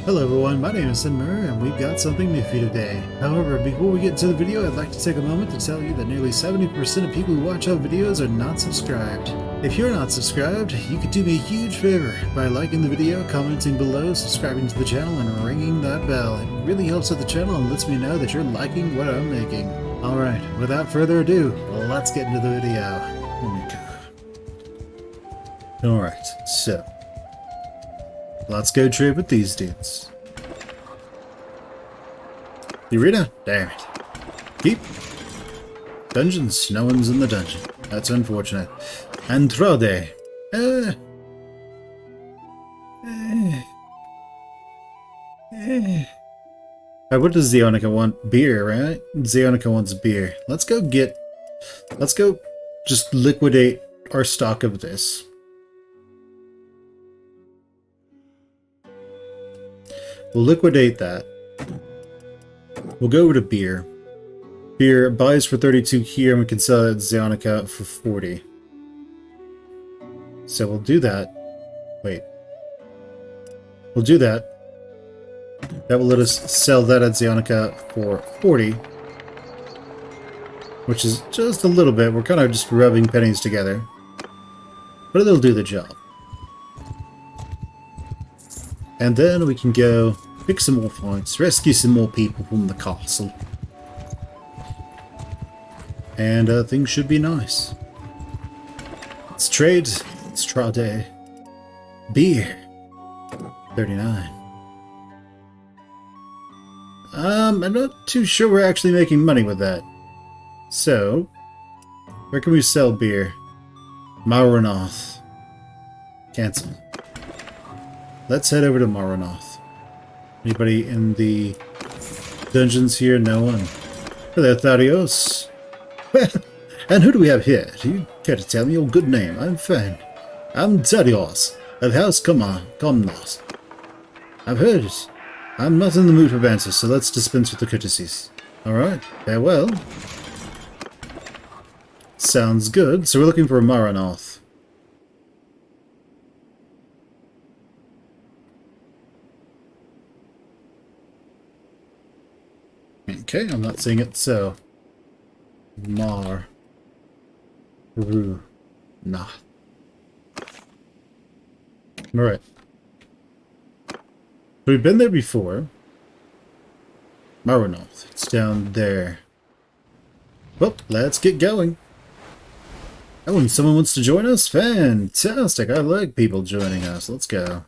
Hello everyone, my name is Muir and we've got something new for you today. However, before we get into the video, I'd like to take a moment to tell you that nearly 70% of people who watch our videos are not subscribed. If you're not subscribed, you could do me a huge favor by liking the video, commenting below, subscribing to the channel, and ringing that bell. It really helps out the channel and lets me know that you're liking what I'm making. Alright, without further ado, let's get into the video. Alright, so let's go trade with these dudes. The arena? Damn it. Keep. Dungeons? No one's in the dungeon. That's unfortunate. Andrade. What does Zionica want? Beer, right? Zionica wants beer. Let's go just liquidate our stock of this. We'll liquidate that. We'll go over to beer. Beer buys for 32 here, and we can sell it at Zionica for 40. So we'll do that. Wait. We'll do that. That will let us sell that at Zionica for 40. Which is just a little bit. We're kind of just rubbing pennies together. But it'll do the job. And then we can go pick some more points, rescue some more people from the castle. And things should be nice. Let's trade. Let's trade. Beer. 39. I'm not too sure we're actually making money with that. So, where can we sell beer? Maranoth. Cancel. Let's head over to Maranoth. Anybody in the dungeons here? No one. Hello, Thaddeus. Well, and who do we have here? Do you care to tell me your good name? I'm fine. I'm Thaddeus, of House Comnos. I've heard it. I'm not in the mood for banter, so let's dispense with the courtesies. Alright, farewell. Sounds good. So we're looking for a Maranoth. Okay, I'm not seeing it, so Mar Ru Nah. Alright. We've been there before. Maranoth. It's down there. Well, let's get going. Oh, and someone wants to join us? Fantastic. I like people joining us. Let's go.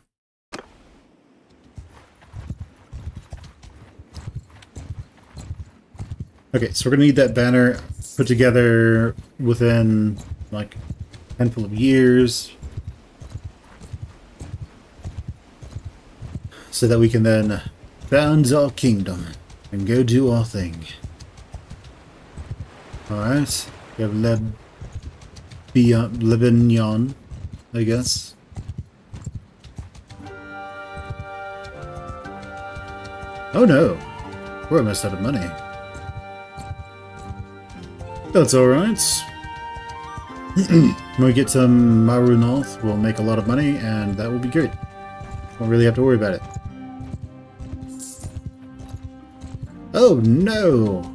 Okay, so we're going to need that banner put together within, like, a handful of years. So that we can then found our kingdom and go do our thing. Alright, we have Lebignon, I guess. Oh no, we're almost out of money. That's alright. When we get to Maranoth, we'll make a lot of money, and that will be great. Won't really have to worry about it. Oh no!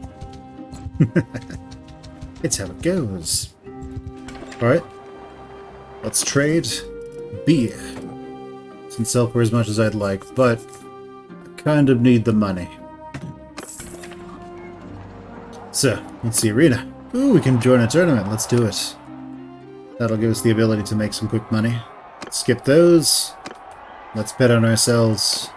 It's how it goes. Alright. Let's trade beer. Doesn't sell for as much as I'd like, but I kind of need the money. So, let's see, arena. Ooh, we can join a tournament. Let's do it. That'll give us the ability to make some quick money. Skip those. Let's bet on ourselves.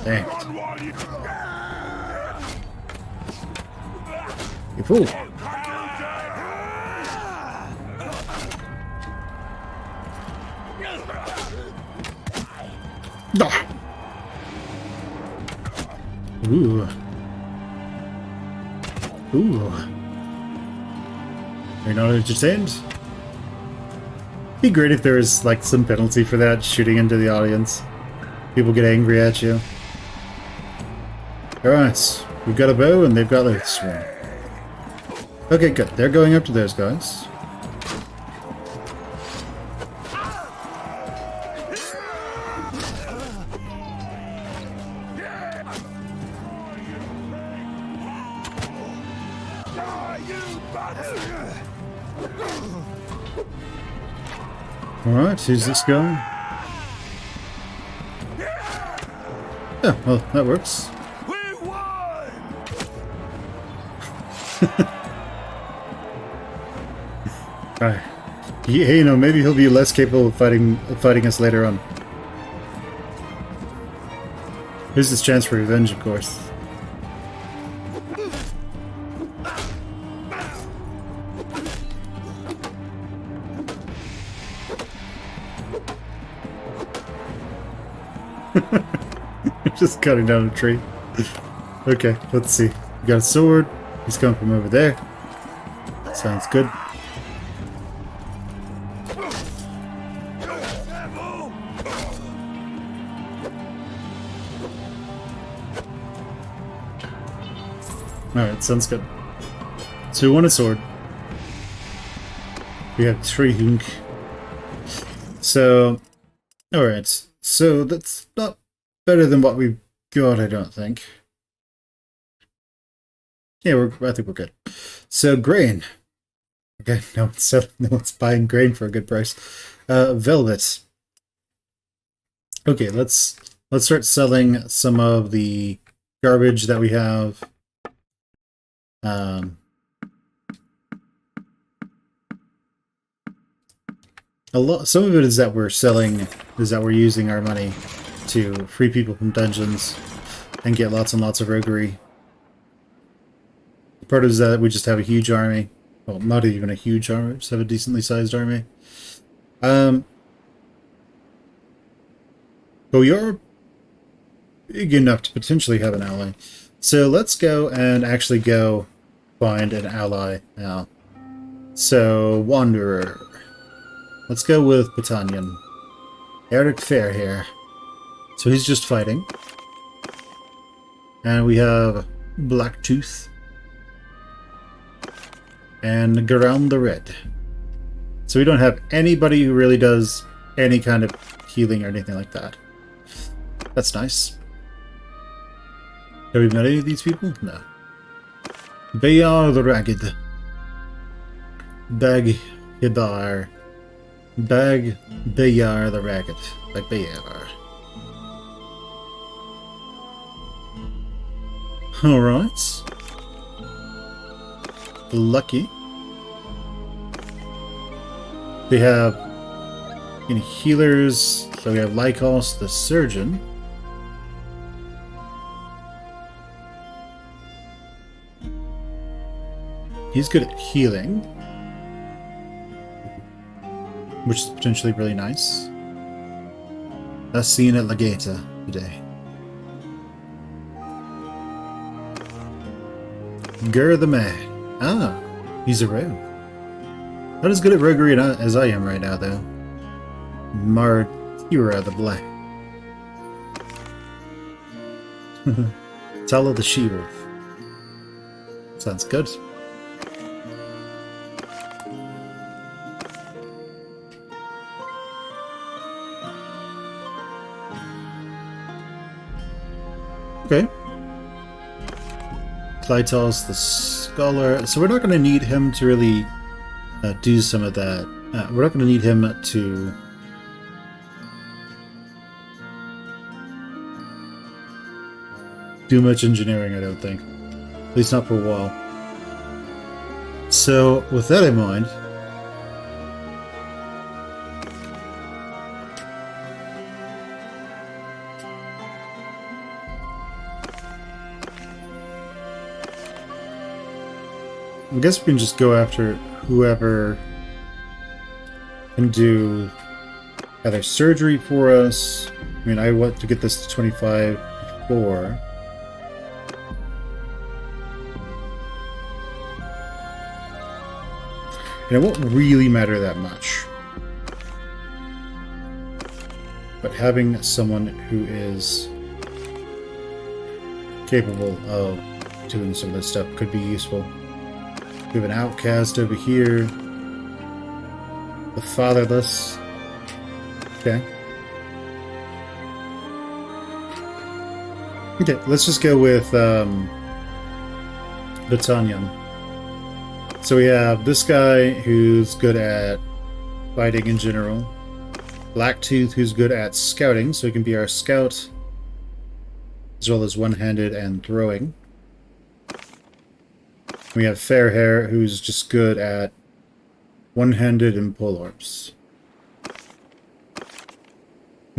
Dang it. You fool. Ah. Ooh. Ooh. You're not entertained? Be great if there was, like, some penalty for that, shooting into the audience. People get angry at you. Alright, we've got a bow and they've got a swing. Okay, good. They're going up to those guys. Alright, who's this guy? Oh, well, that works. We won! Alright. Hey, you know, maybe he'll be less capable of fighting us later on. Here's his chance for revenge, of course. Just cutting down a tree. Okay, let's see. We got a sword. He's coming from over there. Sounds good. Alright, sounds good. So we want a sword. We have 3 hunk. So, alright. So that's not better than what we've got, I don't think. Yeah, I think we're good. So, grain. Okay, no one's buying grain for a good price. Velvet. Okay, let's start selling some of the garbage that we have. Some of it is that we're using our money to free people from dungeons and get lots and lots of roguery. Part is that we just have a huge army. Well, not even a huge army, just have a decently sized army. But we are big enough to potentially have an ally. So let's go and actually go find an ally now. So, Wanderer. Let's go with Batanyan. Eric Fairhair. So he's just fighting. And we have Blacktooth. And Garound the Red. So we don't have anybody who really does any kind of healing or anything like that. That's nice. Have we met any of these people? No. Bayar the Ragged. Bag Hibar. Bag Bayar the Ragged. Like Bayar. Alright. Lucky. They have healers. So we have Lycos the Surgeon. He's good at healing, which is potentially really nice. As seen at Legata today. Gur the Man. Ah, he's a rogue. Not as good at roguery as I am right now, though. Martira the Black. Tala the She-Wolf. Sounds good. Okay. Clytos the Scholar. So we're not going to need him to really do some of that. We're not going to need him to do much engineering, I don't think. At least not for a while. So, with that in mind, I guess we can just go after whoever can do either surgery for us. I mean, I want to get this to 25 before. And it won't really matter that much. But having someone who is capable of doing some of this stuff could be useful. We have an outcast over here. The fatherless. Okay. Okay, let's just go with Batanyan. So we have this guy who's good at fighting in general. Blacktooth, who's good at scouting, so he can be our scout, as well as one-handed and throwing. We have Fairhair, who's just good at one-handed and polearms.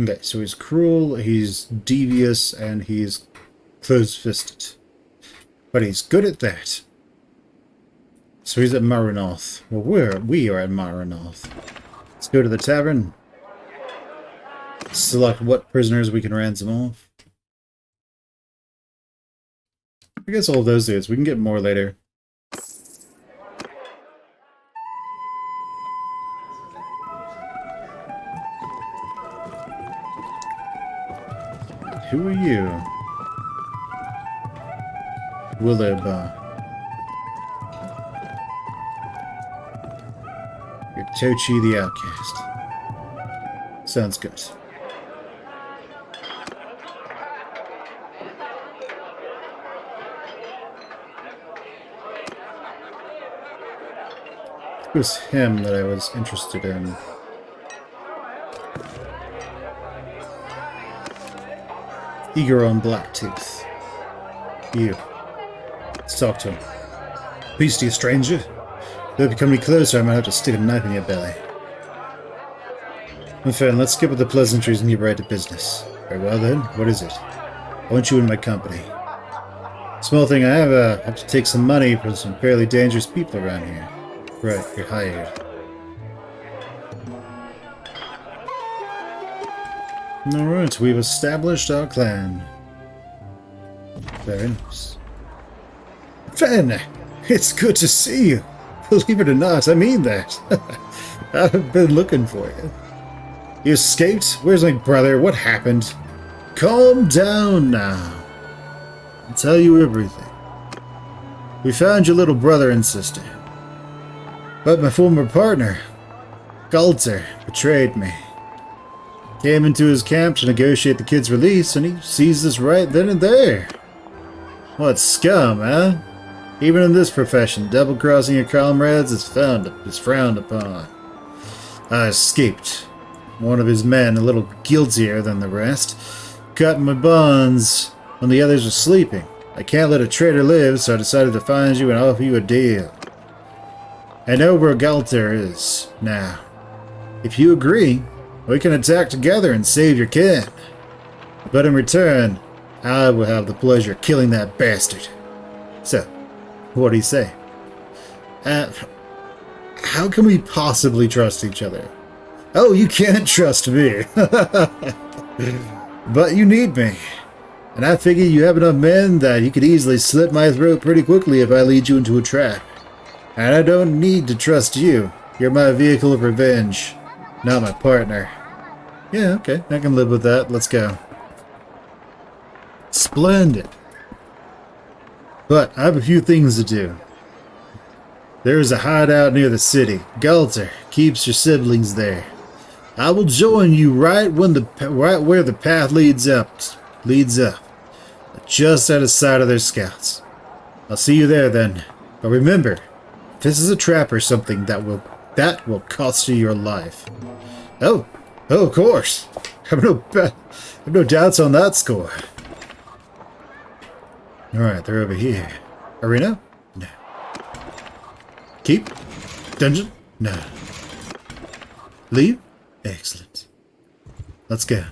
Okay, so he's cruel, he's devious, and he's close-fisted. But he's good at that. So he's at Maranoth. Well, we are at Maranoth. Let's go to the tavern. Select what prisoners we can ransom off. I guess all of those dudes. We can get more later. Who are you? Willowbar. You're Tochi the Outcast. Sounds good. It was him that I was interested in. Eager on Blacktooth. You. Let's talk to him. Peace to you, stranger. If you come any closer, I might have to stick a knife in your belly. My friend, let's skip with the pleasantries and get right to business. Very well then, what is it? I want you in my company. Small thing, I have to take some money from some fairly dangerous people around here. Right, you're hired. Alright, we've established our clan. Very nice. Fen! It's good to see you! Believe it or not, I mean that. I've been looking for you. You escaped? Where's my brother? What happened? Calm down now. I'll tell you everything. We found your little brother and sister. But my former partner, Galter, betrayed me. Came into his camp to negotiate the kid's release, and he seized us right then and there. What scum, huh? Even in this profession, double-crossing your comrades is frowned upon. I escaped. One of his men, a little guiltier than the rest, cut my bonds when the others were sleeping. I can't let a traitor live, so I decided to find you and offer you a deal. I know where Galter is now. If you agree, we can attack together and save your kin. But in return, I will have the pleasure of killing that bastard. So, what do you say? How can we possibly trust each other? Oh, you can't trust me. But you need me. And I figure you have enough men that you could easily slit my throat pretty quickly if I lead you into a trap. And I don't need to trust you. You're my vehicle of revenge, not my partner. Yeah, okay, I can live with that. Let's go. Splendid. But I have a few things to do. There is a hideout near the city. Galter keeps your siblings there. I will join you right where the path leads up, just out of sight of their scouts. I'll see you there then. But remember, if this is a trap or something, that will cost you your life. Oh, of course. I have no doubts on that score. Alright, they're over here. Arena? No. Keep? Dungeon? No. Leave? Excellent. Let's go.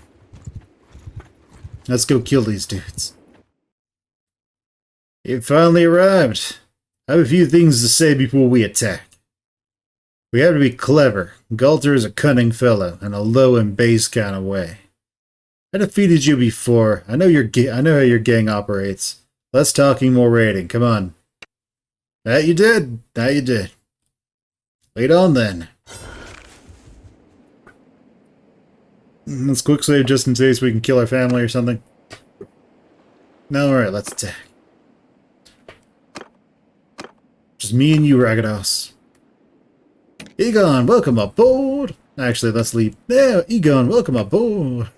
Let's go kill these dudes. It finally arrived. I have a few things to say before we attack. We have to be clever. Galter is a cunning fellow, in a low and base kind of way. I defeated you before. I know how your gang operates. Less talking, more raiding. Come on. That you did. Wait on then. Let's quick save just in case we can kill our family or something. No, alright, let's attack. Just me and you, Ragados. Egon, welcome aboard! Actually, let's leave. Yeah, Egon, welcome aboard!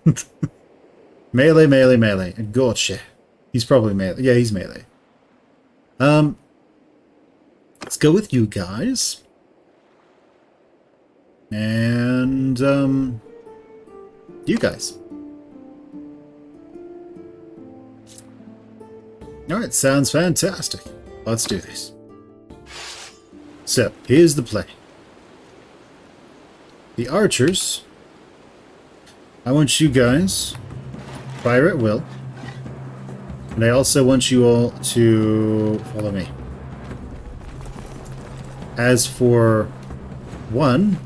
Melee. Gotcha. He's probably melee. Yeah, he's melee. Let's go with you guys. And, you guys. Alright, sounds fantastic. Let's do this. So, here's the play. The archers, I want you guys fire at will. And I also want you all to follow me. As for 1,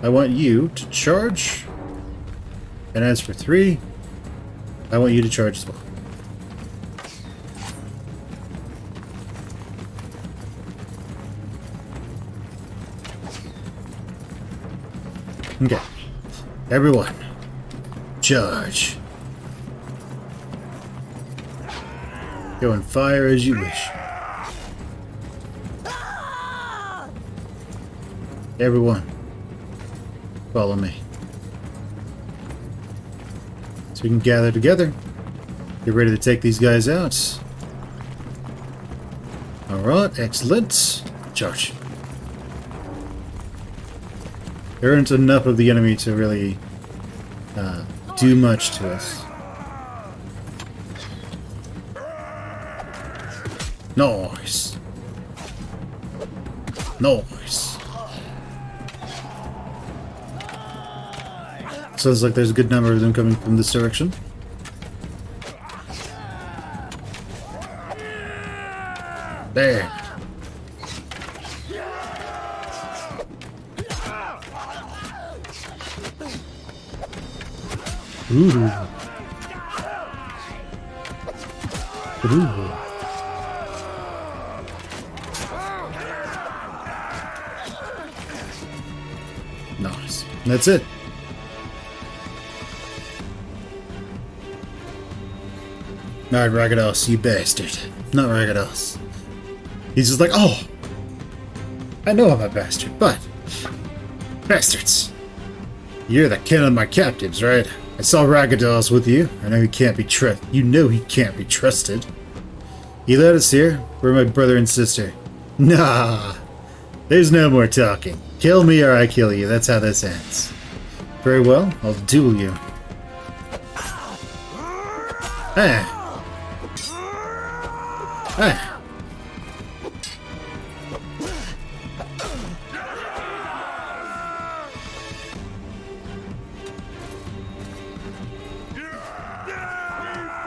I want you to charge. And as for 3, I want you to charge as well. Okay. Everyone, charge. Go and fire as you wish. Everyone, follow me. So we can gather together. Get ready to take these guys out. Alright, excellent. Charge. There aren't enough of the enemy to really do much to us. Nice. Nice. Sounds like there's a good number of them coming from this direction. There. Ooh. Ooh. Nice. That's it. Alright, Ragados, you bastard. Not Ragados. He's just like, oh! I know I'm a bastard, but... Bastards! You're the kin of my captives, right? I saw Ragados with you. I know he can't be trusted. You know he can't be trusted. You let us here? We're my brother and sister. Nah! There's no more talking. Kill me or I kill you. That's how this ends. Very well, I'll duel you. Ah! Ah!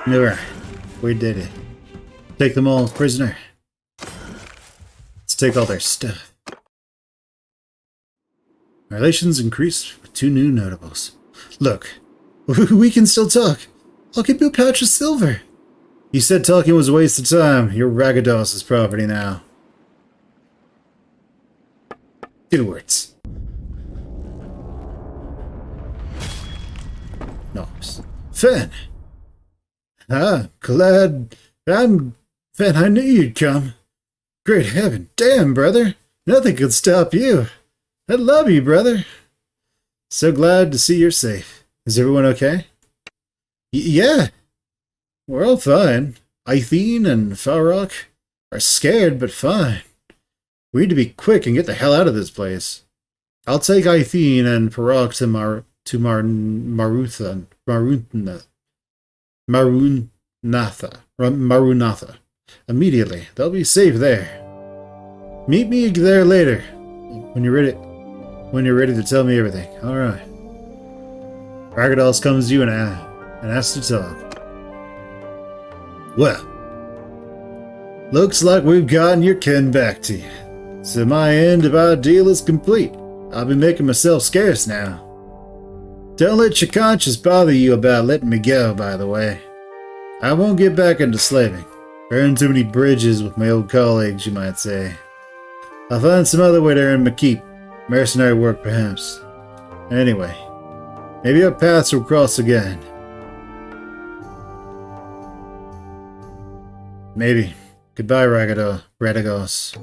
Muir, we did it. Take them all prisoner. Let's take all their stuff. Relations increased with 2 new notables. Look, we can still talk. I'll give you a pouch of silver. You said talking was a waste of time. You're Ragados' property now. 2 words. Nice. Fen! Ah, glad. Fen, I knew you'd come. Great heaven. Damn, brother. Nothing could stop you. I love you, brother. So glad to see you're safe. Is everyone okay? Yeah. We're all fine. Aitheen and Farok are scared, but fine. We need to be quick and get the hell out of this place. I'll take Aitheen and Farok to Marunatha. Immediately. They'll be safe there. Meet me there later. When you're ready to tell me everything. Alright. Ragados comes to you and asks to talk. Well. Looks like we've gotten your kin back to you. So my end of our deal is complete. I'll be making myself scarce now. Don't let your conscience bother you about letting me go, by the way. I won't get back into slaving. Burned too many bridges with my old colleagues, you might say. I'll find some other way to earn my keep. Mercenary work, perhaps. Anyway, maybe our paths will cross again. Maybe. Goodbye, Ragados.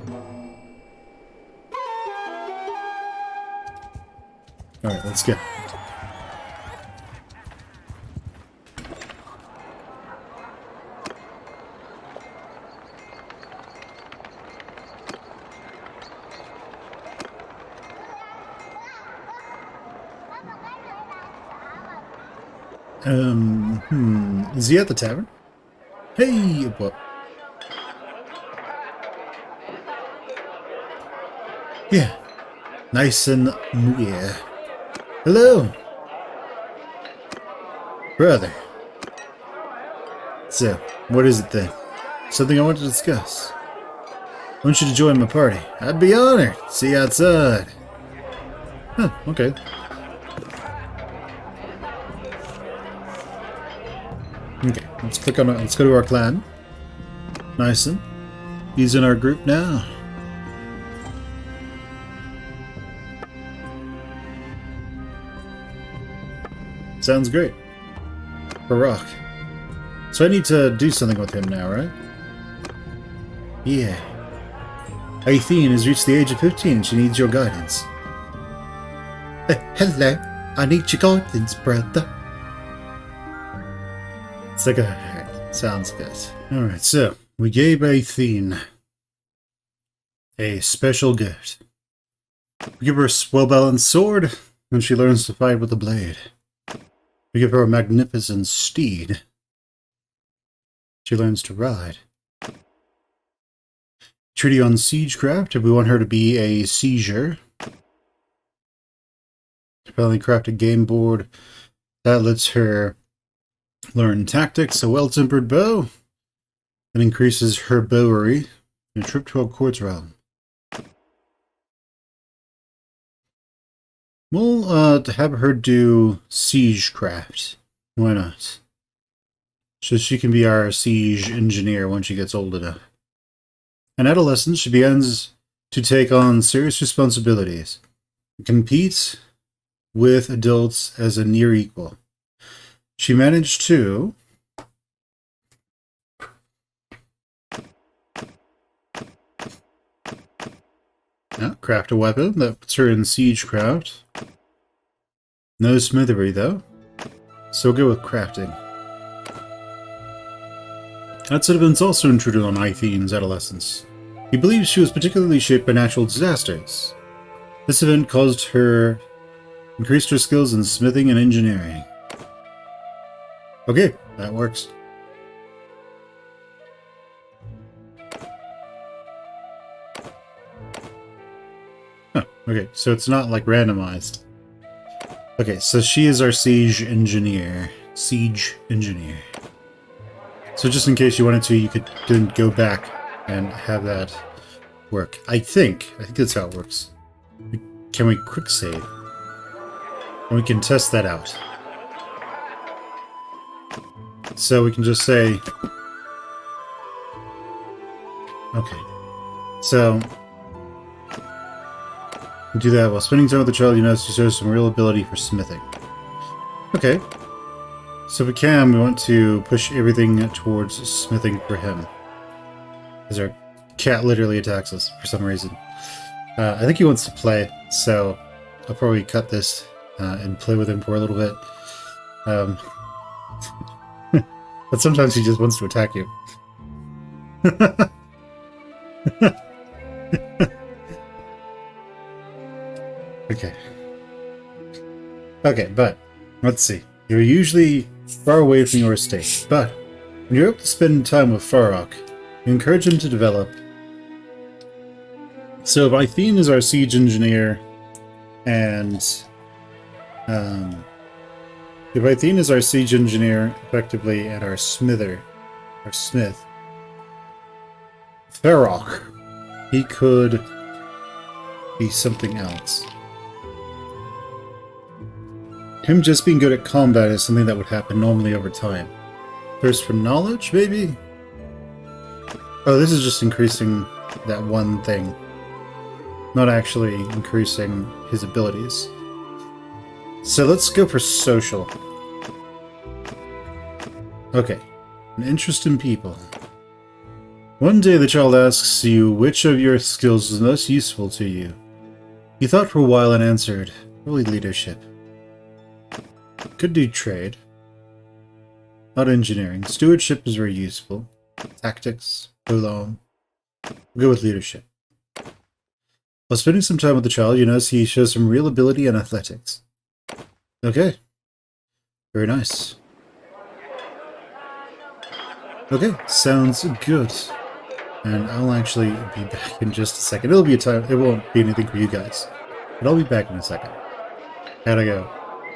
Alright, let's go. Is he at the tavern? Hey, what? Yeah, nice and Muir. Hello, brother. So, what is it then? Something I want to discuss. I want you to join my party. I'd be honored. See you outside. Huh, okay. Okay, let's click on it. Let's go to our clan. Nice. He's in our group now. Sounds great. Barak. So I need to do something with him now, right? Yeah. Athene has reached the age of 15 and she needs your guidance. Hello. I need your guidance, brother. It's like a... Sounds good. Alright, so we gave Athene a special gift. We give her a well-balanced sword, and she learns to fight with the blade. We give her a magnificent steed. She learns to ride. Treaty on siegecraft, if we want her to be a sieger. Finally craft a game board that lets her learn tactics, a well-tempered bow, and increases her bowery, and a trip to a quartz realm. We'll have her do siegecraft. Why not? So she can be our siege engineer when she gets old enough. In adolescence, she begins to take on serious responsibilities. Compete with adults as a near equal. She managed to craft a weapon that puts her in siegecraft. No smithery, though. So we'll go with crafting. That set of events also intruded on Athene's adolescence. He believes she was particularly shaped by natural disasters. This event increased her skills in smithing and engineering. Okay, that works. Huh, okay, so it's not like randomized. Okay, so she is our siege engineer. Siege engineer. So just in case you wanted to, you could then go back and have that work. I think that's how it works. Can we quick save? And we can test that out. So we can just say... Okay. So... do that while spending time with the child. You notice she shows some real ability for smithing. Okay. So if we can, we want to push everything towards smithing for him. Because our cat literally attacks us for some reason. I think he wants to play, so I'll probably cut this and play with him for a little bit. But sometimes he just wants to attack you. Okay. Okay, but let's see. You're usually far away from your estate, but when you're able to spend time with Farok, you encourage him to develop. So if Athene is our siege engineer, and if Athene is our siege engineer, effectively, and our smith, Farok, he could be something else. Him just being good at combat is something that would happen normally over time. Thirst for knowledge, maybe? Oh, this is just increasing that one thing. Not actually increasing his abilities. So let's go for social. Okay. An interest in people. One day the child asks you which of your skills is most useful to you. You thought for a while and answered, probably leadership. Could do trade. Not engineering. Stewardship is very useful. Tactics. Oolong. We'll go with leadership. While spending some time with the child, you notice he shows some real ability in athletics. Okay. Very nice. Okay, sounds good. And I'll actually be back in just a second. It'll be a time. It won't be anything for you guys, but I'll be back in a second. Gotta go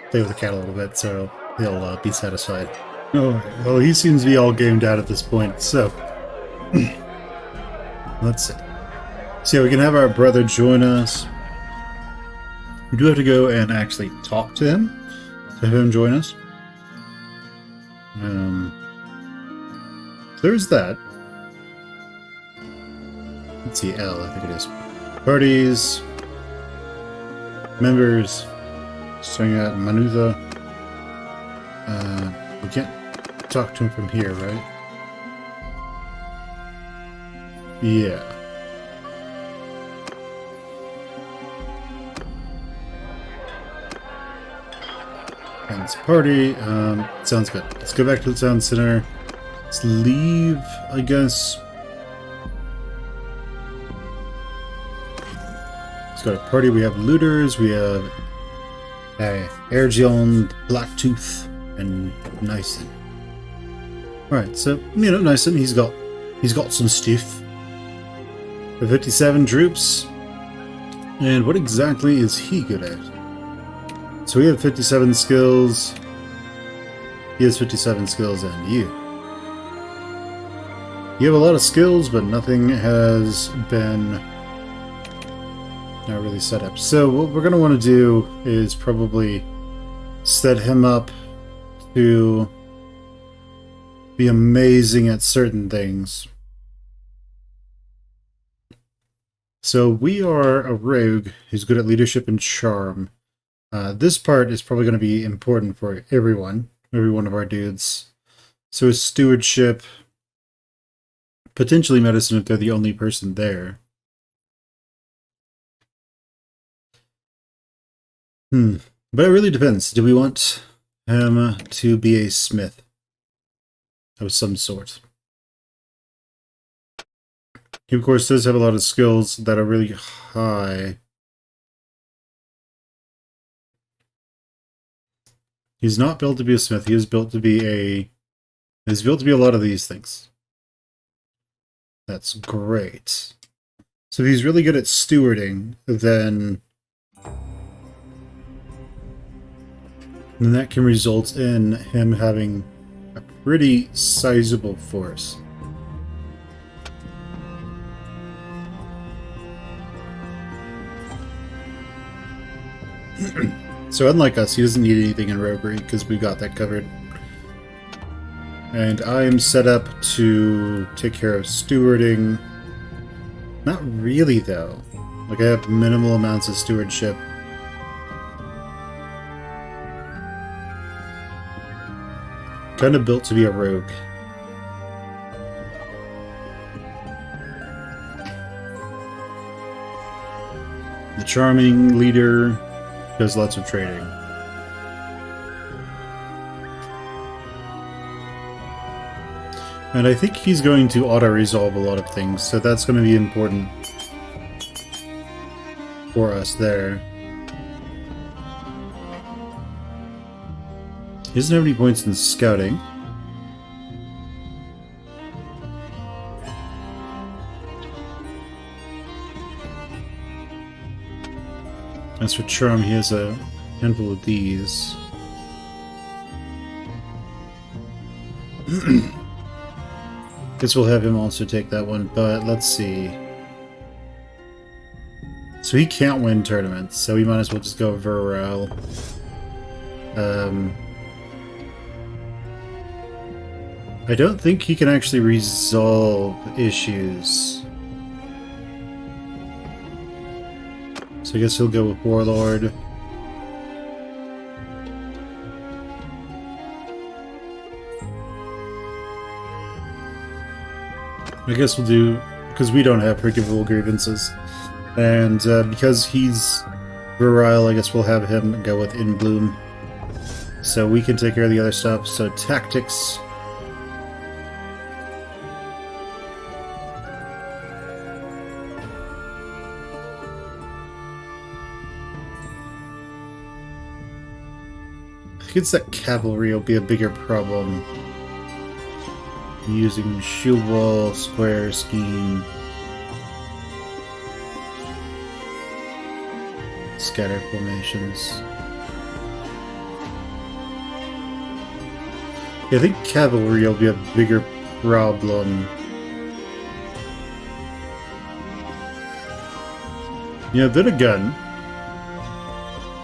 play with the cat a little bit, so he'll be satisfied. Oh, well, he seems to be all gamed out at this point. So let's see. So yeah, we can have our brother join us. We do have to go and actually talk to him to have him join us. There's that. Let's see, L, I think it is. Parties. Members. Starting at Manutha. We can't talk to him from here, right? Yeah. And this party. Sounds good. Let's go back to the town center. Let's leave, I guess. Let's go to party. We have looters. We have Airgion, Blacktooth, and Nyson. Alright, so Nyson, he's got some stuff. The 57 troops. And what exactly is he good at? So we have 57 skills. He has 57 skills, and you. You have a lot of skills, but nothing has been not really set up. So what we're going to want to do is probably set him up to be amazing at certain things. So we are a rogue who's good at leadership and charm. This part is probably going to be important for every one of our dudes. So his stewardship, potentially medicine if they're the only person there. But it really depends. Do we want him to be a smith of some sort? He, of course, does have a lot of skills that are really high. He's not built to be a smith. He is built to be a... He's built to be a lot of these things. That's great. So if he's really good at stewarding, then that can result in him having a pretty sizable force. So unlike us, he doesn't need anything in roguery because we got that covered. And I am set up to take care of stewarding. Not really, though. Like, I have minimal amounts of stewardship. Kind of built to be a rogue. The charming leader does lots of trading. And I think he's going to auto-resolve a lot of things, so that's going to be important for us there. He doesn't have any points in scouting. As for charm, he has a handful of these. Guess we'll have him also take that one, but let's see. So he can't win tournaments, so we might as well just go virile. I don't think he can actually resolve issues. So I guess he'll go with Warlord. I guess we'll do, because we don't have forgivable grievances. And because he's virile, I guess we'll have him go with In Bloom. So we can take care of the other stuff. So tactics. I think it's that cavalry will be a bigger problem. Using shield wall, square, scheme, scatter formations. Yeah, I think cavalry will be a bigger problem. You know, then again,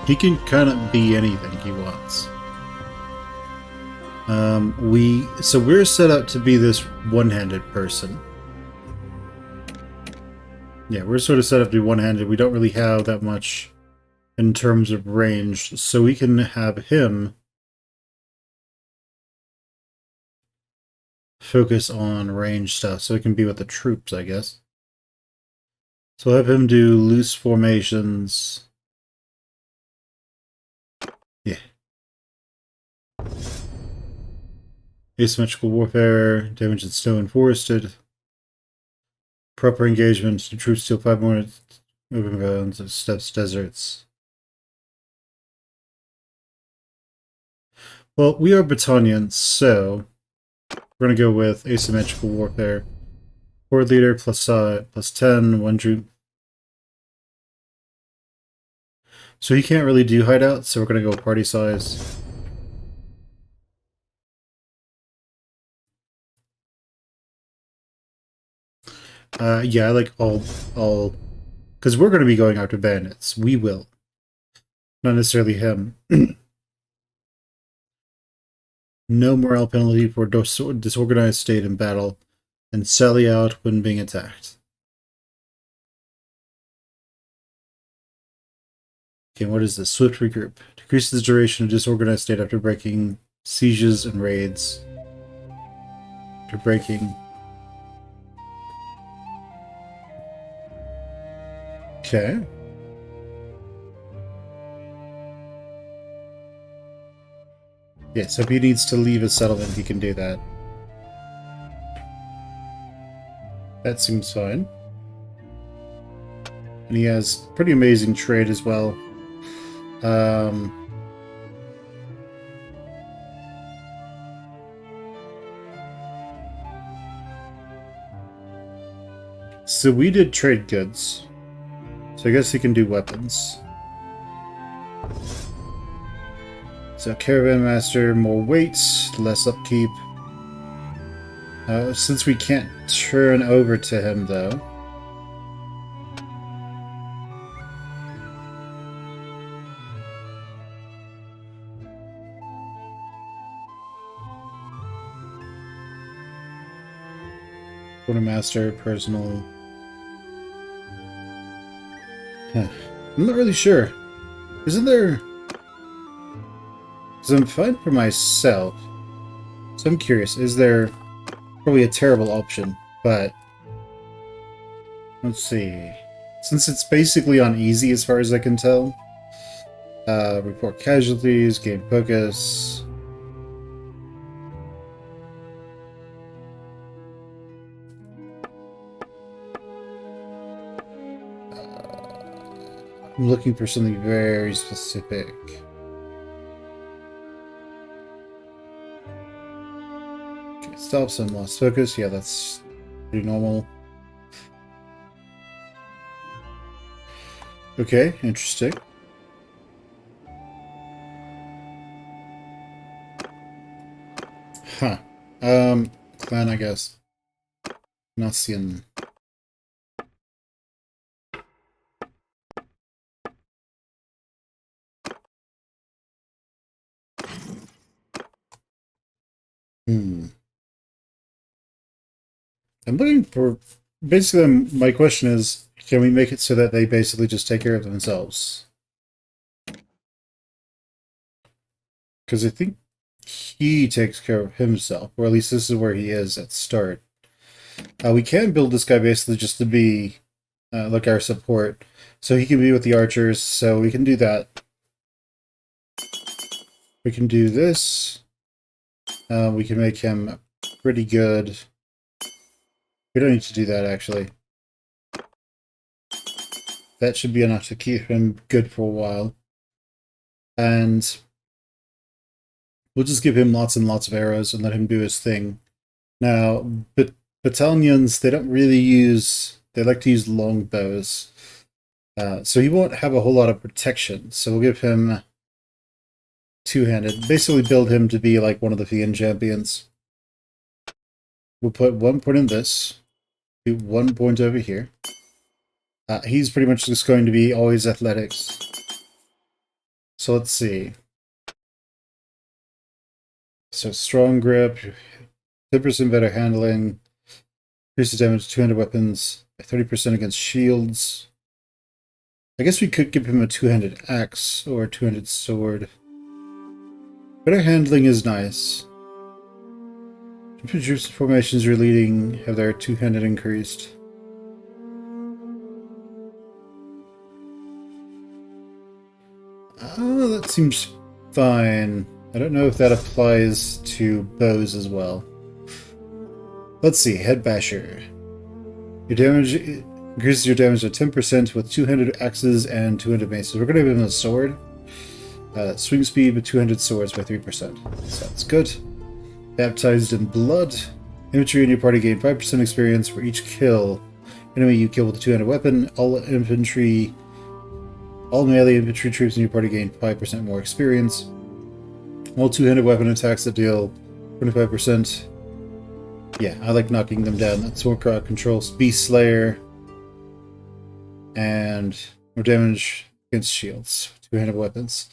he can kind of be anything he wants. So we're set up to be this one-handed person. Yeah, we're sort of set up to be one-handed. We don't really have that much in terms of range, so we can have him focus on range stuff, so it can be with the troops, I guess. So I'll have him do loose formations. Yeah. Asymmetrical warfare, damage in snow and forested. Proper engagement, the troops steal 5 more moving grounds of steppes, deserts. Well, we are Battanians, so we're going to go with asymmetrical warfare. Horde leader plus 10, 1 troop. So he can't really do hideouts, so we're going to go party size. Yeah, I like all, because we're going to be going after bandits. We will. Not necessarily him. No morale penalty for disorganized state in battle, and sally out when being attacked. Okay, what is this? Swift regroup. Decreases the duration of disorganized state after breaking sieges and raids. After breaking. Okay. Yeah, so if he needs to leave his settlement, he can do that. That seems fine. And he has pretty amazing trade as well. So we did trade goods. So I guess he can do weapons. So Caravan Master, more weight, less upkeep. Since we can't turn over to him, though. Quartermaster, personal. Huh. I'm not really sure. Isn't there... Because I'm fine for myself. So I'm curious, is there... Probably a terrible option, but... Let's see. Since it's basically on easy as far as I can tell. Report casualties, gain focus... I'm looking for something very specific. Okay, stops and lost focus. Yeah, that's pretty normal. Okay, interesting. Huh. Clan, I guess. Not seeing... I'm looking for... Basically, my question is, can we make it so that they basically just take care of themselves? Because I think he takes care of himself, or at least this is where he is at start. We can build this guy basically just to be, like, our support. So he can be with the archers, so we can do that. We can do this. We can make him pretty good. We don't need to do that, actually. That should be enough to keep him good for a while. And we'll just give him lots and lots of arrows and let him do his thing. Now, battalions, they don't really use, they like to use long bows. So he won't have a whole lot of protection. So we'll give him two-handed. Basically build him to be like one of the Fian champions. We'll put 1 point in this. Do 1 point over here. He's pretty much just going to be always athletics. So let's see. So strong grip, 10% better handling, increases damage to 200 weapons, 30% against shields. I guess we could give him a two-handed axe or a two-handed sword. Better handling is nice. Different troops and formations you're leading have their two-handed increased. Oh, that seems fine. I don't know if that applies to bows as well. Let's see, Head Basher. Your damage increases your damage by 10% with 200 axes and 200 maces. We're going to give him a sword. Swing speed with 200 swords by 3%. Sounds good. Baptized in Blood. Infantry in your party gain 5% experience for each kill. Enemy you kill with a two-handed weapon. All melee infantry troops in your party gain 5% more experience. All two-handed weapon attacks that deal 25%. Yeah, I like knocking them down. That's more crowd control. Beast Slayer. And more damage against shields. Two-handed weapons.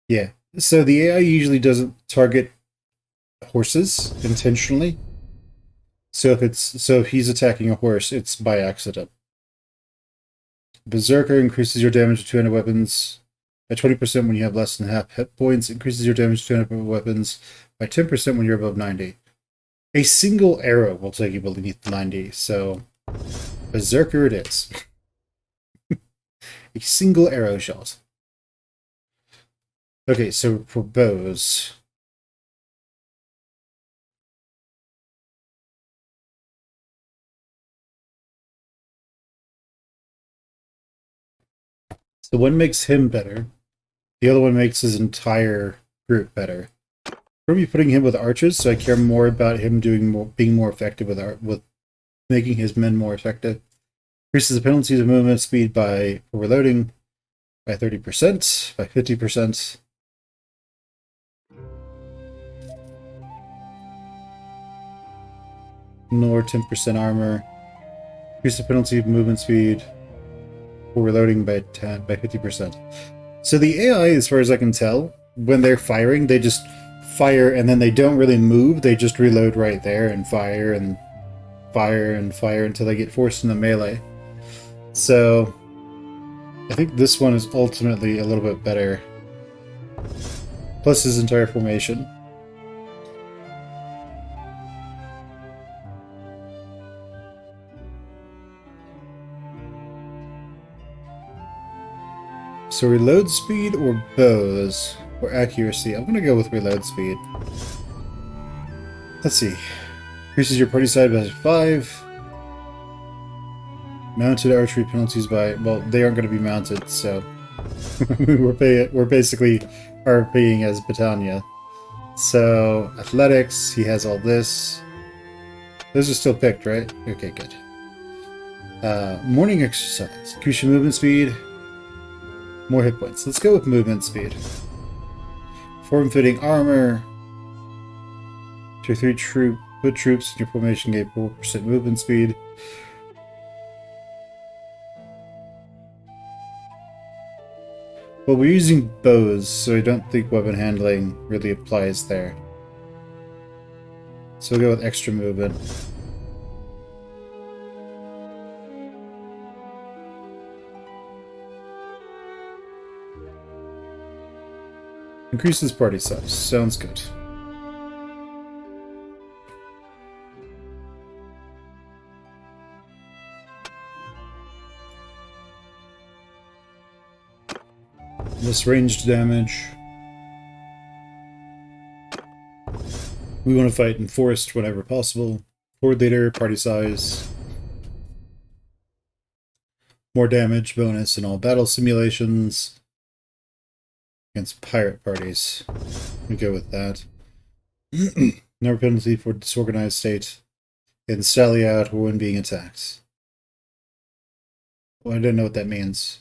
Yeah. So the AI usually doesn't target horses intentionally. So if he's attacking a horse, it's by accident. Berserker increases your damage to 200 weapons by 20% when you have less than half hit points. Increases your damage to 200 weapons by 10% when you're above 90. A single arrow will take you beneath 90, so Berserker it is. A single arrow shot. Okay, so for bows. So one makes him better. The other one makes his entire group better. We're going to be putting him with archers, so I care more about him being more effective with making his men more effective. Increases the penalties of movement speed by reloading by 30%, by 50%. Nor 10% armor. Increase the penalty of movement speed for reloading by 50%. So the AI, as far as I can tell, when they're firing, they just fire and then they don't really move. They just reload right there and fire and fire and fire until they get forced into melee. So I think this one is ultimately a little bit better. Plus his entire formation. So reload speed or bows or accuracy? I'm gonna go with reload speed. Let's see. Increases your party size by 5. Mounted archery penalties by, well, they aren't going to be mounted, so we're basically RPing as Britannia. So athletics, he has all this. Those are still picked, right? Okay, good. Morning exercise, increase your movement speed, more hit points. Let's go with movement speed. Form-fitting armor. Tier 3 put troops in your formation gave 4% movement speed. Well, we're using bows, so I don't think weapon handling really applies there. So we'll go with extra movement. Increases party size. Sounds good. Less ranged damage. We want to fight in forest whenever possible. Horde leader, party size. More damage bonus in all battle simulations. Against pirate parties. We go with that. No penalty for disorganized state. And sally out when being attacked. Well, I don't know what that means.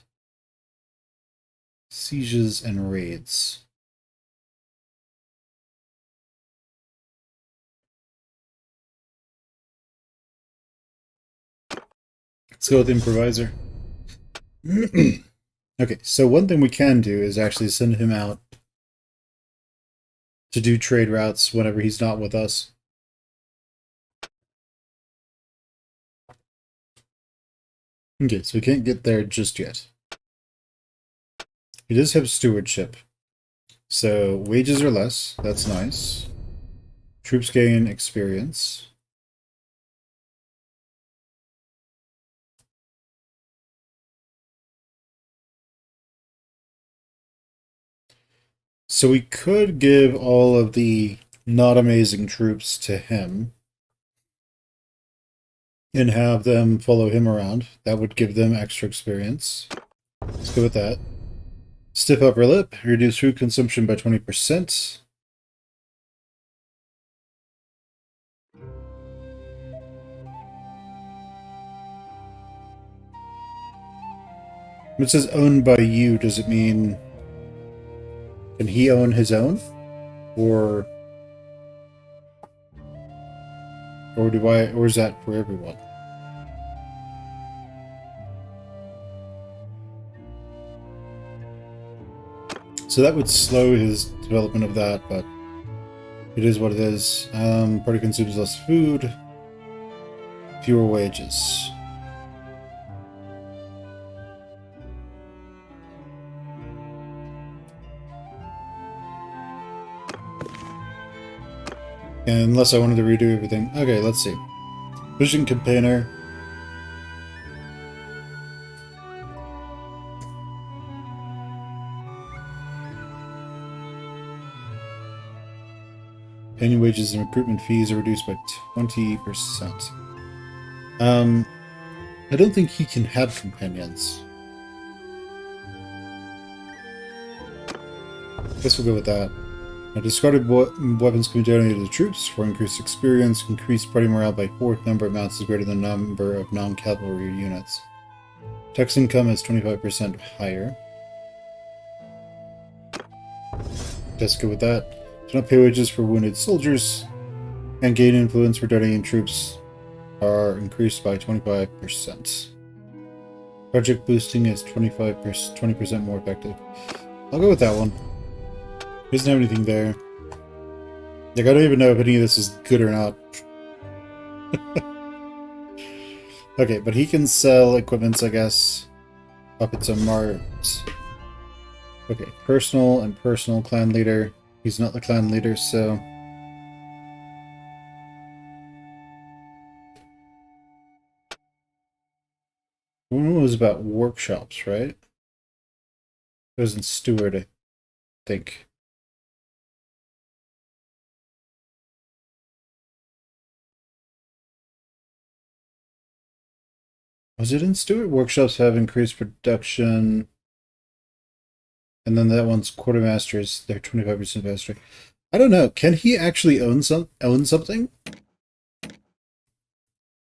Sieges and raids. Let's go with improviser. Okay, so one thing we can do is actually send him out to do trade routes whenever he's not with us. Okay, so we can't get there just yet. He does have stewardship. So wages are less. That's nice. Troops gain experience. So we could give all of the not amazing troops to him and have them follow him around. That would give them extra experience. Let's go with that. Stiff upper lip, reduce food consumption by 20%. It says owned by you, does it mean can he own his own? Or or is that for everyone? So that would slow his development of that, but it is what it is. Party consumes less food, fewer wages. And unless I wanted to redo everything. Okay, let's see. Vision container. Companion wages and recruitment fees are reduced by 20%. I don't think he can have companions. Guess we'll go with that. Now, discarded weapons can be donated to the troops for increased experience. Increased party morale by 4th number of mounts is greater than the number of non-cavalry units. Tax income is 25% higher. Let's go with that. Do not pay wages for wounded soldiers. And gain influence for donating troops are increased by 25%. Project boosting is 20% more effective. I'll go with that one. He doesn't have anything there. Like, I don't even know if any of this is good or not. Okay, but he can sell equipments, I guess. Puppets are marked. Okay, personal and personal clan leader. He's not the clan leader, so... One was about workshops, right? It was in Steward, I think. Was it in Stewart? Workshops have increased production. And then that one's quartermasters. They're 25% faster. I don't know. Can he actually own something?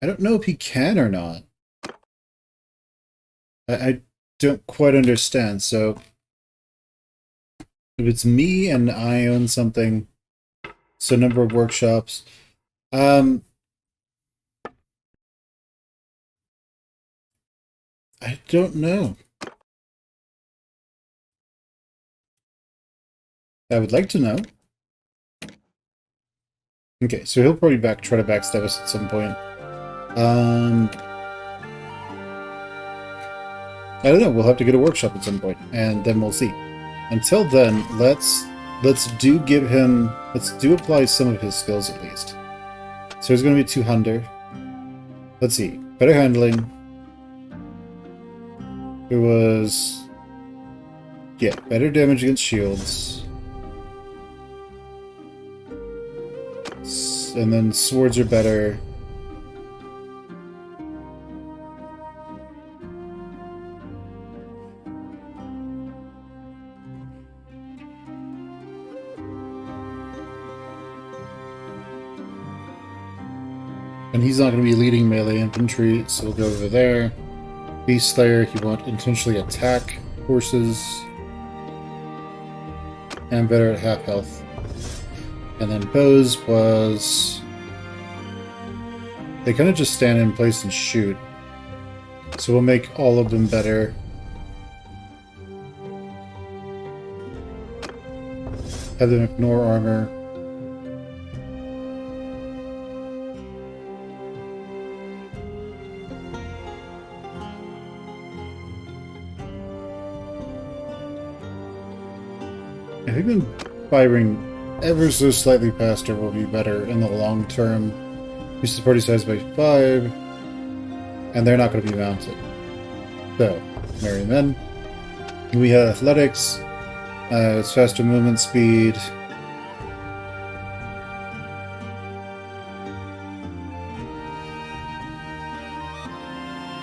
I don't know if he can or not. I don't quite understand. So if it's me and I own something, so number of workshops. I don't know. I would like to know. Okay, so he'll probably try to backstab us at some point. I don't know. We'll have to get a workshop at some point, and then we'll see. Until then, let's apply some of his skills at least. So he's going to be 200. Let's see. Better handling. It was... Yeah, better damage against shields. And then swords are better. And he's not going to be leading melee infantry, so we'll go over there. Beast Slayer, he won't intentionally attack horses. And better at half health. And then bows was... They kind of just stand in place and shoot. So we'll make all of them better. Have them ignore armor. I think then firing ever so slightly faster will be better in the long term. Reduce the party size by 5, and they're not going to be mounted. So, merry men. We have athletics, it's faster movement speed.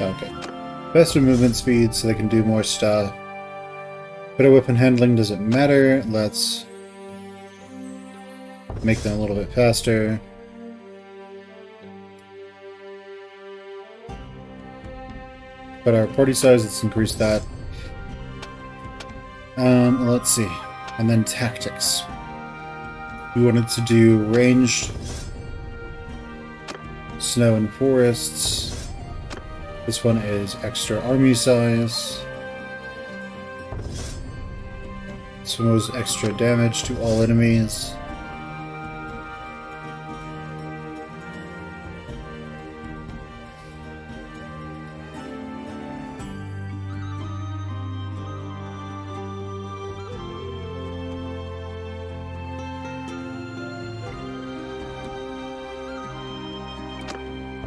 Okay. Faster movement speed so they can do more stuff. Better weapon handling doesn't matter. Let's make them a little bit faster. But our party size, let's increase that. Let's see. And then tactics. We wanted to do ranged snow and forests. This one is extra army size. This one was extra damage to all enemies.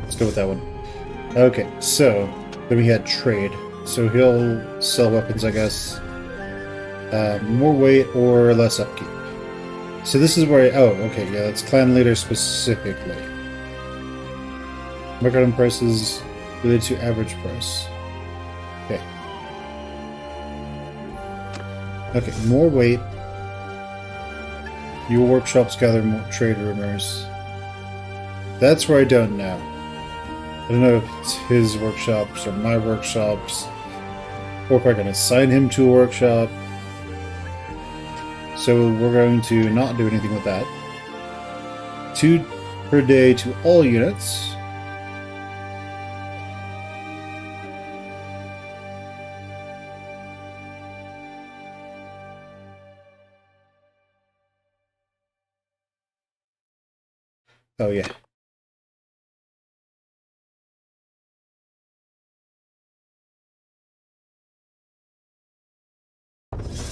Let's go with that one. Okay, so then we had trade. So he'll sell weapons, I guess. More weight or less upkeep. So this is where oh, okay, yeah, that's clan leader specifically. Market on prices related to average price. Okay. Okay, more weight. Your workshops gather more trade rumors. That's where I don't know. I don't know if it's his workshops or my workshops, or if I can assign him to a workshop. So we're going to not do anything with that. 2 per day to all units. Oh yeah.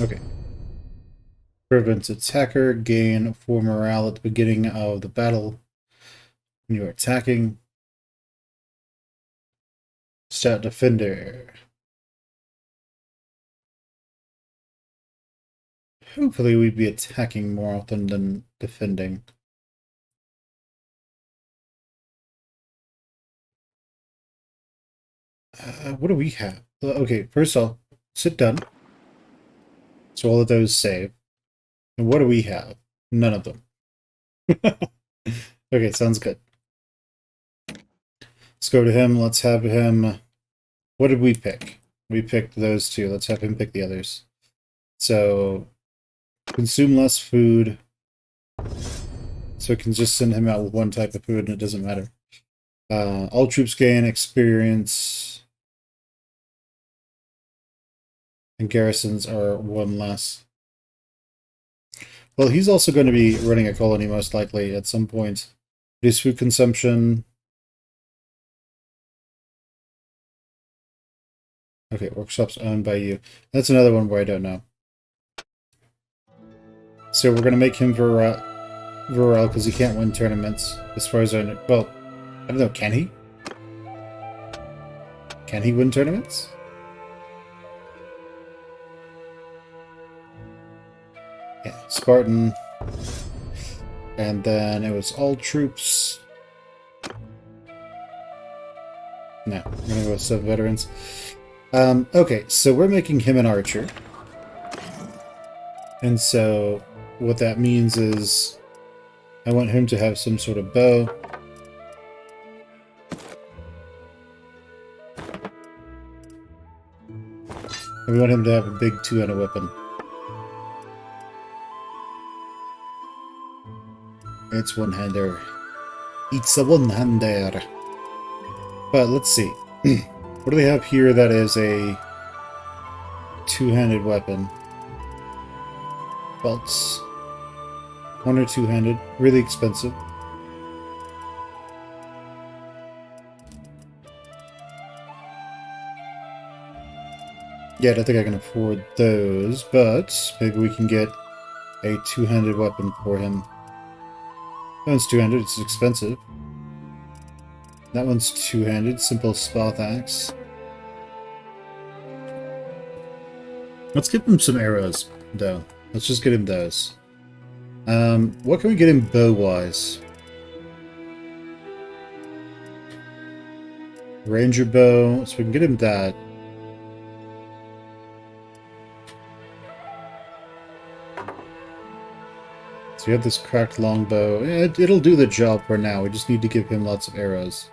Okay. Prevents attacker gain 4 morale at the beginning of the battle when you are attacking. Stat defender. Hopefully we'd be attacking more often than defending. What do we have? Okay, first off, sit down. So all of those save. And what do we have? None of them. Okay, sounds good. Let's go to him. Let's have him... What did we pick? We picked those two. Let's have him pick the others. So, consume less food. So I can just send him out with one type of food and it doesn't matter. All troops gain experience. And garrisons are 1 less. Well, he's also going to be running a colony most likely at some point. Reduce food consumption. Okay, workshops owned by you. That's another one where I don't know. So we're going to make him Rural because he can't win tournaments, as far as I know. Well, I don't know, can he? Can he win tournaments? Yeah, Spartan. And then it was all troops. No, I'm gonna go with sub-veterans. Okay, so we're making him an archer. And so what that means is I want him to have some sort of bow. And we want him to have a big two-handed weapon. It's one-hander. It's a one-hander. But let's see. What do we have here that is a two-handed weapon? Belts. One or two-handed. Really expensive. Yeah, I don't think I can afford those, but maybe we can get a two-handed weapon for him. That one's two-handed, it's expensive. That one's two-handed, simple spot axe. Let's give him some arrows, though. Let's just get him those. What can we get him bow-wise? Ranger bow, so we can get him that. So we have this cracked longbow. It'll do the job for now. We just need to give him lots of arrows.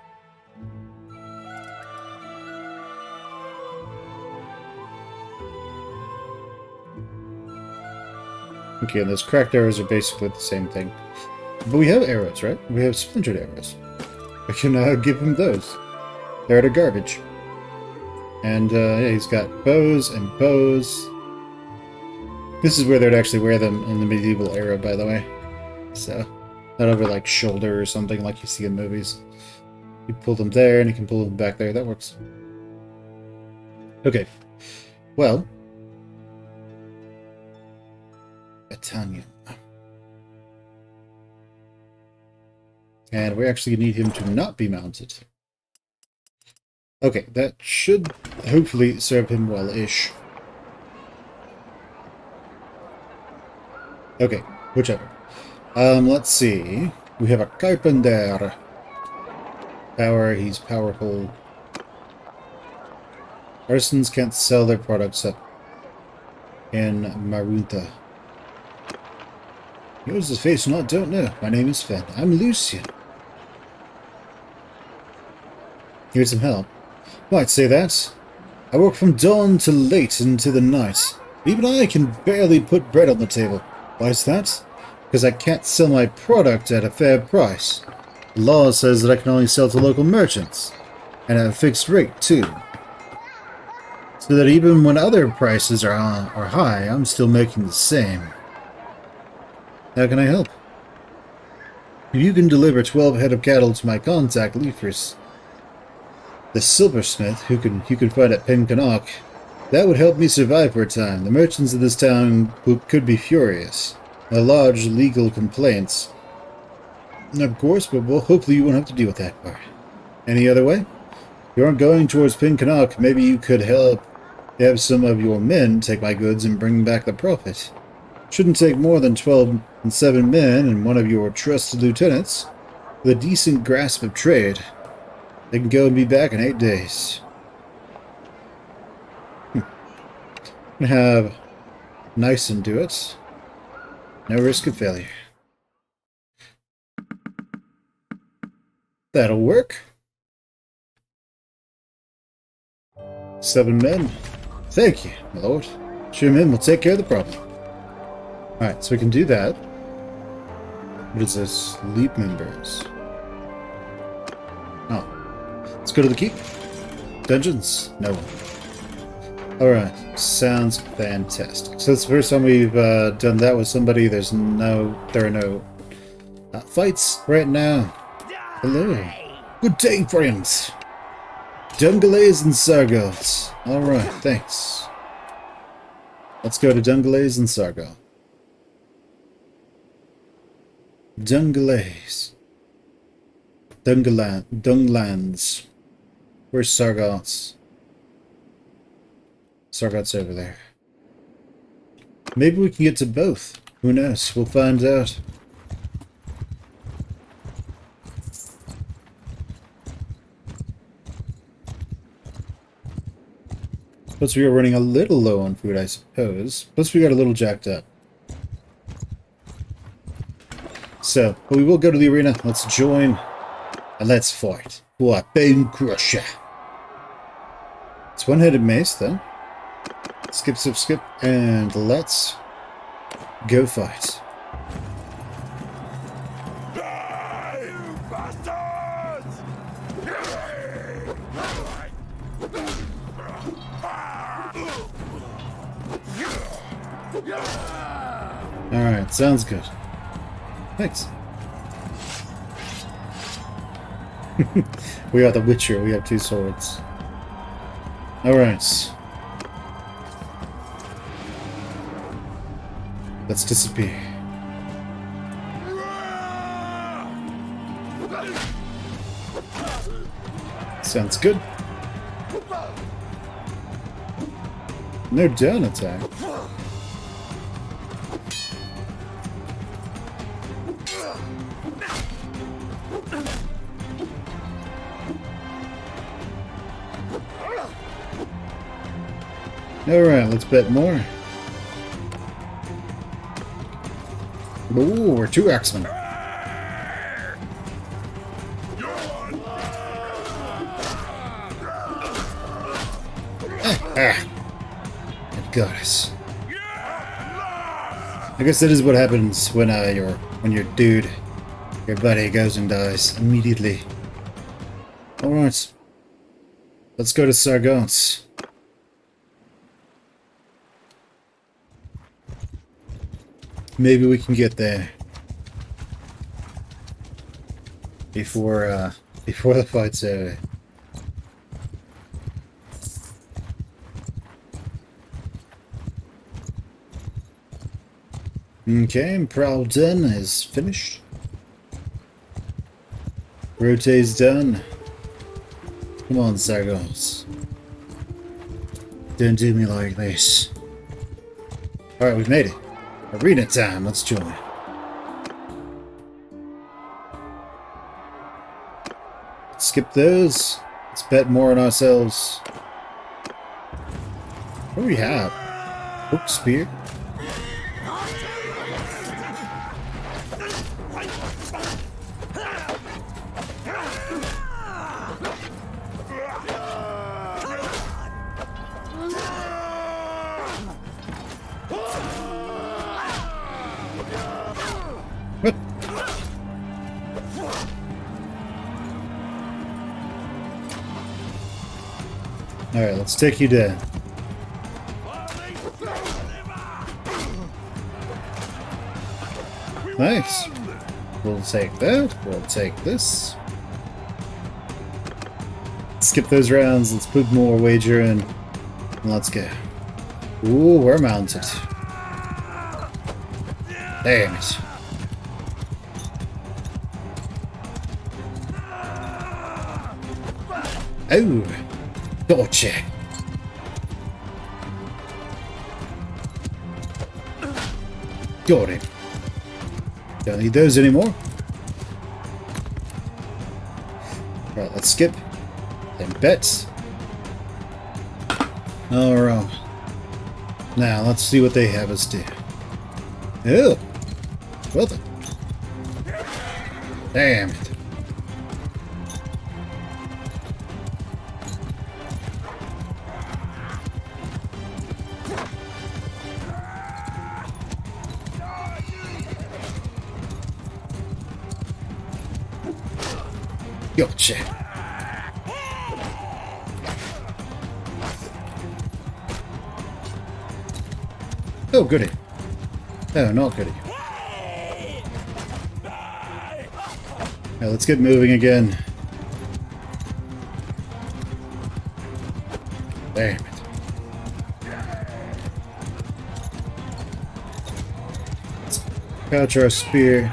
Okay, and those cracked arrows are basically the same thing. But we have arrows, right? We have splintered arrows. We can give him those. They're the garbage. And yeah, he's got bows and bows. This is where they'd actually wear them in the medieval era, by the way. So, not over like shoulder or something like you see in movies. You pull them there and you can pull them back there. That works. Okay. Well. Italian. And we actually need him to not be mounted. Okay, that should hopefully serve him well-ish. Okay, whichever. Let's see. We have a carpenter. Power, he's powerful. Artisans can't sell their products up in Marunta. Yours is face not don't know. My name is Fen. I'm Lucian. Need some help. Might say that. I work from dawn till late into the night. Even I can barely put bread on the table. Why is that? Because I can't sell my product at a fair price. The law says that I can only sell to local merchants. And at a fixed rate, too. So that even when other prices are high, I'm still making the same. How can I help? If you can deliver 12 head of cattle to my contact, Leafers, the silversmith who you can find at Pencannock, that would help me survive for a time. The merchants of this town could be furious. A large legal complaints. Of course, but hopefully you won't have to deal with that part. Any other way? If you aren't going towards Pencannock, maybe you could help have some of your men take my goods and bring back the profit. Shouldn't take more than 12 and 7 men and one of your trusted lieutenants. With a decent grasp of trade, they can go and be back in 8 days. Have nice and do it. No risk of failure. That'll work. 7 men. Thank you, my lord. Sure, men will take care of the problem. Alright, so we can do that. What is this? Leap members. Oh. Let's go to the keep. Dungeons? No one. Alright, sounds fantastic. So it's the first time we've done that with somebody. There are no fights right now. Hello. Good day, friends. Dungalays and Sargoths. Alright, thanks. Let's go to Dungalays and Sargoth. Dungalays. Dunglands. Where's Sargoths? Sargoth's over there. Maybe we can get to both. Who knows? We'll find out. Plus we are running a little low on food, I suppose. Plus we got a little jacked up. So, but we will go to the arena. Let's join. And let's fight. For Bone Crusher. It's one-headed mace, though. Skip, skip, skip, and let's go fight. Alright, sounds good. Thanks. We are the Witcher, we have 2 swords. Alright. Let's disappear. Sounds good. No down attack. Alright, let's bet more. Ooh, we're 2 X-Men. It got us. I guess that is what happens when your dude, your buddy goes and dies immediately. Alright. Let's go to Sargon's. Maybe we can get there before the fight's over. Okay, Prowl done is finished. Rotate's done. Come on, Sargos. Don't do me like this. Alright, we've made it. Arena time, let's join. Skip those. Let's bet more on ourselves. What do we have? Hook spear? What? Alright, let's take you down. Nice. We'll take that. We'll take this. Skip those rounds. Let's put more wager in. And let's go. Ooh, we're mounted. Damn it. Oh, gotcha. Got him. Don't need those anymore. Right, let's skip. Then bet. Alright. Now, let's see what they have us do. Oh. Well then. Damn it. Gotcha. Oh, goody. Oh, not goody. Now let's get moving again. Damn it. Let's crouch our spear.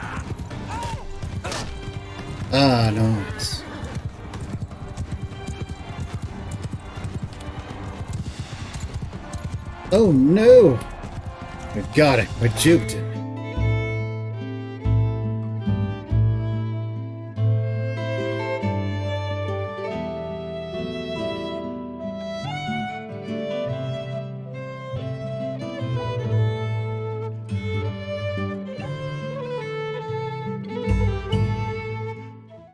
Ah, nice. Oh no! We got it. We juked it.